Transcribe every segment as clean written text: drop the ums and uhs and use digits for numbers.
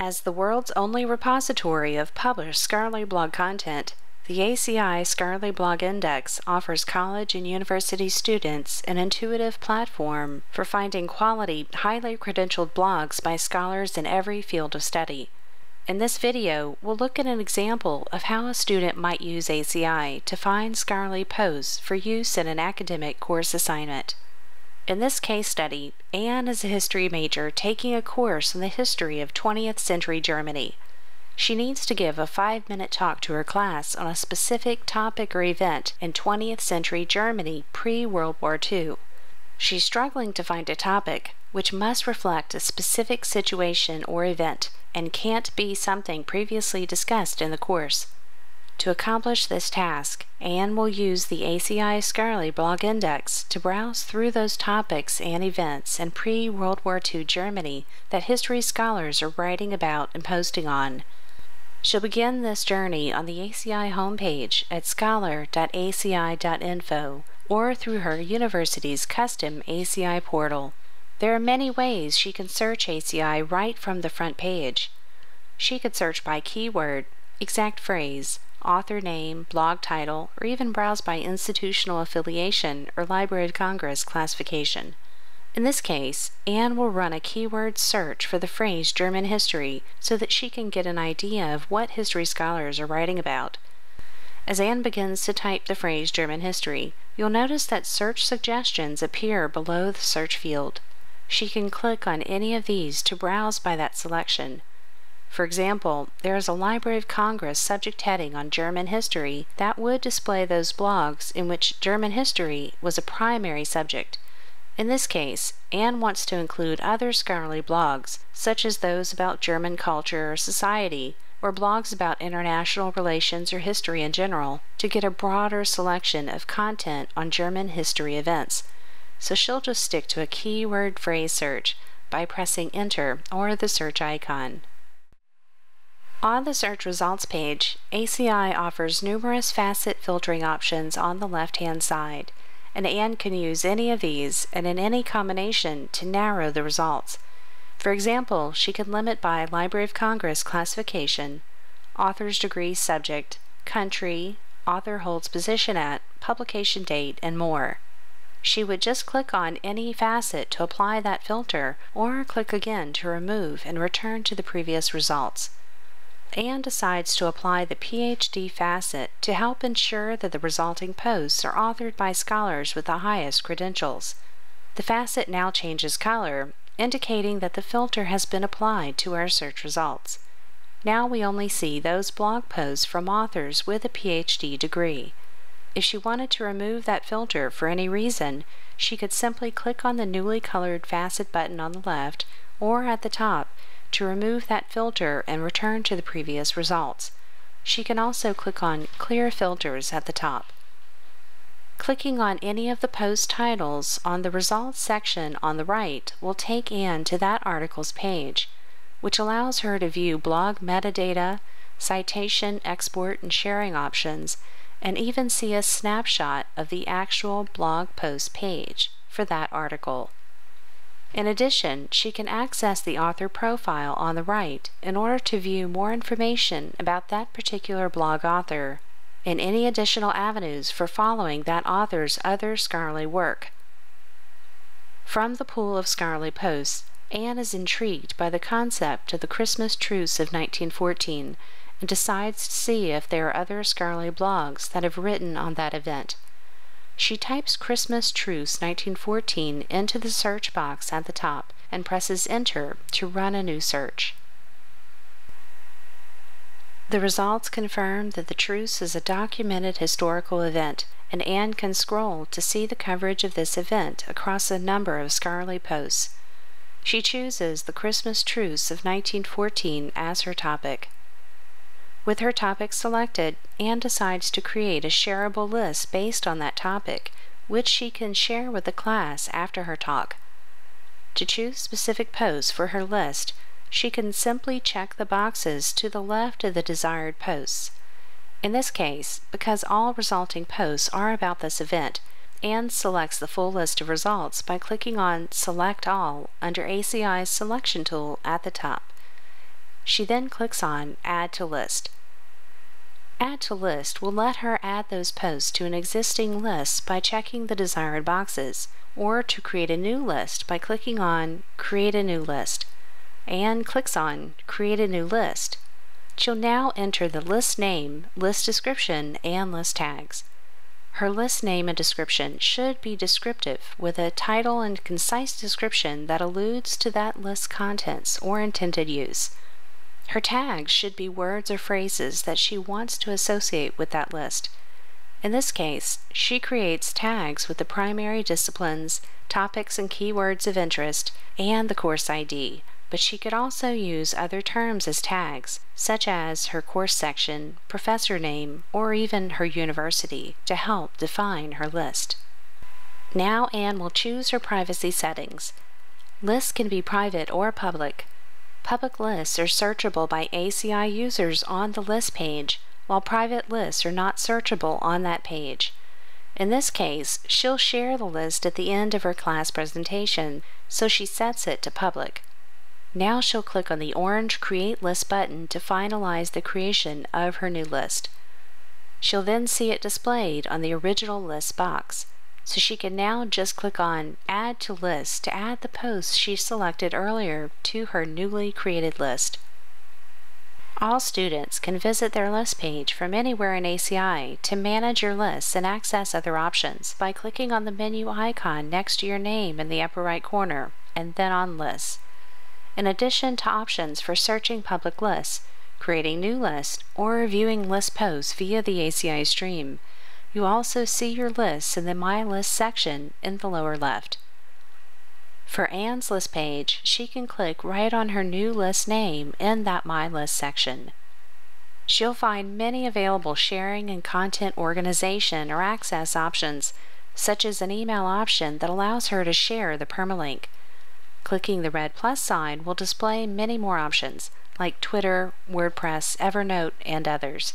As the world's only repository of published scholarly blog content, the ACI Scholarly Blog Index offers college and university students an intuitive platform for finding quality, highly credentialed blogs by scholars in every field of study. In this video, we'll look at an example of how a student might use ACI to find scholarly posts for use in an academic course assignment. In this case study, Anne is a history major taking a course on the history of 20th century Germany. She needs to give a 5-minute talk to her class on a specific topic or event in 20th century Germany pre-World War II. She's struggling to find a topic which must reflect a specific situation or event and can't be something previously discussed in the course. To accomplish this task, Anne will use the ACI Scholarly Blog Index to browse through those topics and events in pre-World War II Germany that history scholars are writing about and posting on. She'll begin this journey on the ACI homepage at scholar.aci.info or through her university's custom ACI portal. There are many ways she can search ACI right from the front page. She could search by keyword, exact phrase, author name, blog title, or even browse by institutional affiliation or Library of Congress classification. In this case, Anne will run a keyword search for the phrase German history so that she can get an idea of what history scholars are writing about. As Anne begins to type the phrase German history, you'll notice that search suggestions appear below the search field. She can click on any of these to browse by that selection. For example, there is a Library of Congress subject heading on German history that would display those blogs in which German history was a primary subject. In this case, Anne wants to include other scholarly blogs, such as those about German culture or society, or blogs about international relations or history in general, to get a broader selection of content on German history events. So she'll just stick to a keyword phrase search by pressing Enter or the search icon. On the search results page, ACI offers numerous facet filtering options on the left-hand side, and Anne can use any of these and in any combination to narrow the results. For example, she can limit by Library of Congress classification, author's degree subject, country, author holds position at, publication date, and more. She would just click on any facet to apply that filter, or click again to remove and return to the previous results. Anne decides to apply the PhD facet to help ensure that the resulting posts are authored by scholars with the highest credentials. The facet now changes color, indicating that the filter has been applied to our search results. Now we only see those blog posts from authors with a PhD degree. If she wanted to remove that filter for any reason, she could simply click on the newly colored facet button on the left or at the top to remove that filter and return to the previous results. She can also click on Clear Filters at the top. Clicking on any of the post titles on the Results section on the right will take Anne to that article's page, which allows her to view blog metadata, citation, export, and sharing options, and even see a snapshot of the actual blog post page for that article. In addition, she can access the author profile on the right in order to view more information about that particular blog author and any additional avenues for following that author's other scholarly work. From the pool of scholarly posts, Anne is intrigued by the concept of the Christmas truce of 1914 and decides to see if there are other scholarly blogs that have written on that event. She types Christmas Truce 1914 into the search box at the top and presses Enter to run a new search. The results confirm that the truce is a documented historical event, and Anne can scroll to see the coverage of this event across a number of scholarly posts. She chooses the Christmas Truce of 1914 as her topic. With her topic selected, Anne decides to create a shareable list based on that topic, which she can share with the class after her talk. To choose specific posts for her list, she can simply check the boxes to the left of the desired posts. In this case, because all resulting posts are about this event, Anne selects the full list of results by clicking on Select All under ACI's Selection tool at the top. She then clicks on Add to List. Add to List will let her add those posts to an existing list by checking the desired boxes, or to create a new list by clicking on Create a New List, and clicks on Create a New List. She'll now enter the list name, list description, and list tags. Her list name and description should be descriptive, with a title and concise description that alludes to that list's contents or intended use. Her tags should be words or phrases that she wants to associate with that list. In this case, she creates tags with the primary disciplines, topics and keywords of interest, and the course ID, but she could also use other terms as tags, such as her course section, professor name, or even her university, to help define her list. Now Anne will choose her privacy settings. Lists can be private or public. Public lists are searchable by ACI users on the list page, while private lists are not searchable on that page. In this case, she'll share the list at the end of her class presentation, so she sets it to public. Now she'll click on the orange Create List button to finalize the creation of her new list. She'll then see it displayed on the original list box, so she can now just click on Add to List to add the posts she selected earlier to her newly created list. All students can visit their list page from anywhere in ACI to manage your lists and access other options by clicking on the menu icon next to your name in the upper right corner, and then on Lists. In addition to options for searching public lists, creating new lists, or viewing list posts via the ACI stream, you also see your lists in the My List section in the lower left. For Anne's list page, she can click right on her new list name in that My List section. She'll find many available sharing and content organization or access options, such as an email option that allows her to share the permalink. Clicking the red plus sign will display many more options, like Twitter, WordPress, Evernote, and others.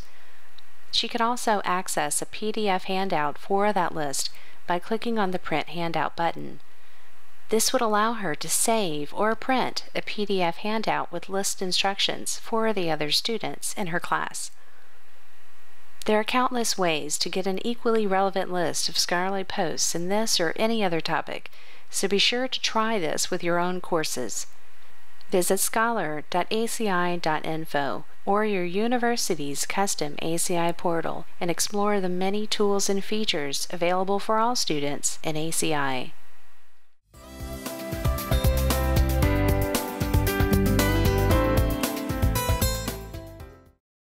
She could also access a PDF handout for that list by clicking on the Print Handout button. This would allow her to save or print a PDF handout with list instructions for the other students in her class. There are countless ways to get an equally relevant list of scholarly posts in this or any other topic, so be sure to try this with your own courses. Visit scholar.aci.info or your university's custom ACI portal and explore the many tools and features available for all students in ACI.